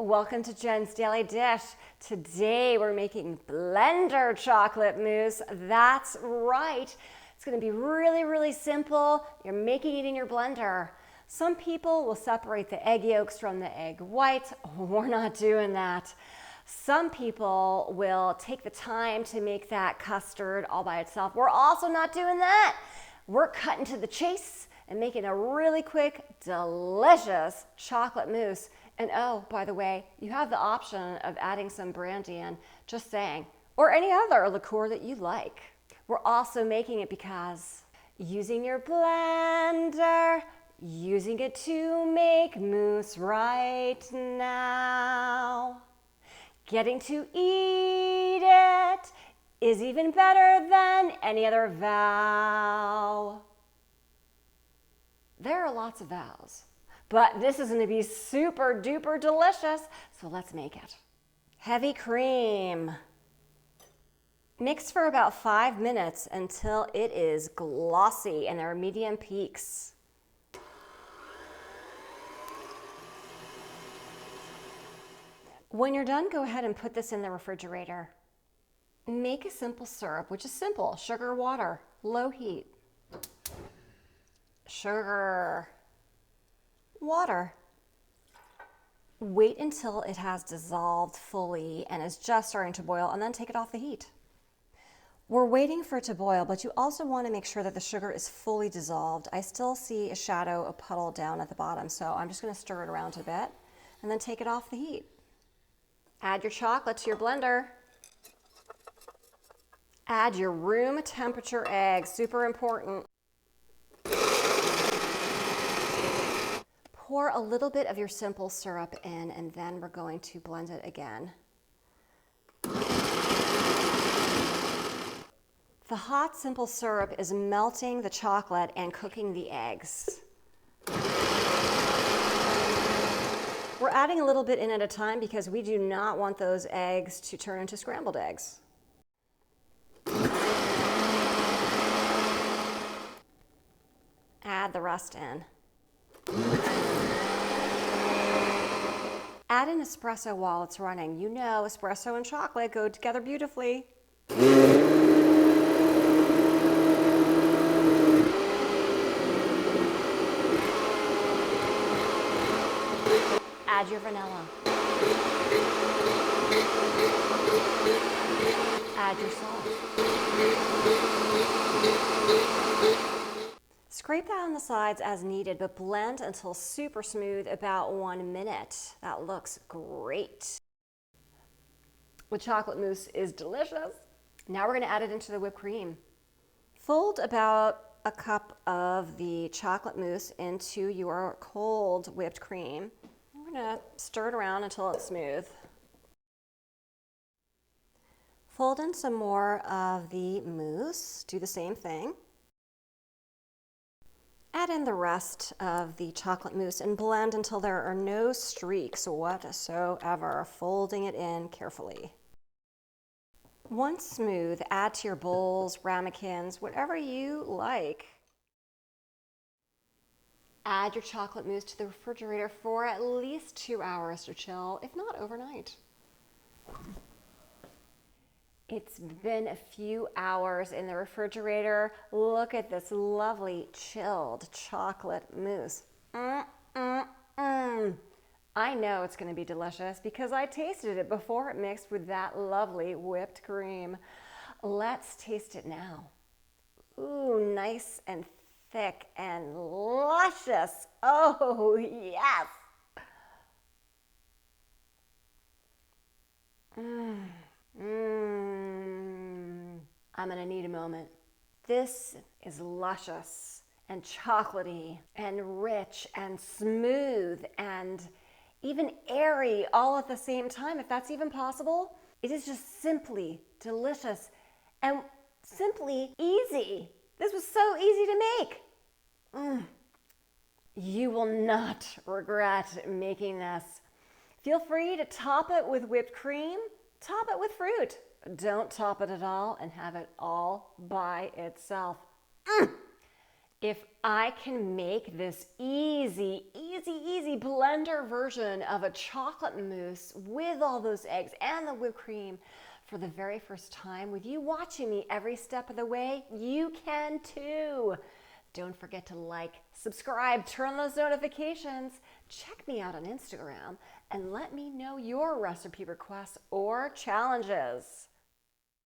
Welcome to Jen's Daily Dish. Today we're making blender chocolate mousse. That's right. It's going to be really, really simple. You're making it in your blender. Some people will separate the egg yolks from the egg whites. We're not doing that. Some people will take the time to make that custard all by itself. We're also not doing that. We're cutting to the chase and making a really quick, delicious chocolate mousse. And oh, by the way, you have the option of adding some brandy in, just saying, or any other liqueur that you like. We're also making it because using your blender, using it to make mousse right now. Getting to eat it is even better than any other vow. There are lots of vows, but this is going to be super duper delicious, so let's make it. Heavy cream. Mix for about 5 minutes until it is glossy and there are medium peaks. When you're done, go ahead and put this in the refrigerator. Make a simple syrup, which is simple. Sugar, water, low heat. Sugar, water. Wait until it has dissolved fully and is just starting to boil, and then take it off the heat. We're waiting for it to boil, but you also want to make sure that the sugar is fully dissolved. I still see a shadow, a puddle down at the bottom, so I'm just going to stir it around a bit and then take it off the heat. Add your chocolate to your blender. Add your room temperature eggs, super important. Pour a little bit of your simple syrup in, and then we're going to blend it again. The hot simple syrup is melting the chocolate and cooking the eggs. We're adding a little bit in at a time because we do not want those eggs to turn into scrambled eggs. Add the rest in. Add an espresso while it's running. You know espresso and chocolate go together beautifully. Add your vanilla. Add your salt. Scrape that on the sides as needed, but blend until super smooth, about 1 minute. That looks great. The chocolate mousse is delicious. Now we're going to add it into the whipped cream. Fold about a cup of the chocolate mousse into your cold whipped cream. We're going to stir it around until it's smooth. Fold in some more of the mousse. Do the same thing. Add in the rest of the chocolate mousse and blend until there are no streaks whatsoever, folding it in carefully. Once smooth, add to your bowls, ramekins, whatever you like. Add your chocolate mousse to the refrigerator for at least 2 hours to chill, if not overnight. It's been a few hours in the refrigerator. Look at this lovely chilled chocolate mousse. I know it's going to be delicious because I tasted it before it mixed with that lovely whipped cream. Let's taste it now. Ooh, nice and thick and luscious. Oh, yes. I'm gonna need a moment. This is luscious and chocolatey and rich and smooth and even airy all at the same time, if that's even possible. It is just simply delicious and simply easy. This was so easy to make. You will not regret making this. Feel free to top it with whipped cream, top it with fruit. Don't top it at all and have it all by itself. If I can make this easy blender version of a chocolate mousse with all those eggs and the whipped cream for the very first time with you watching me every step of the way, you can too. Don't forget to like, subscribe, turn on those notifications, check me out on Instagram, and let me know your recipe requests or challenges.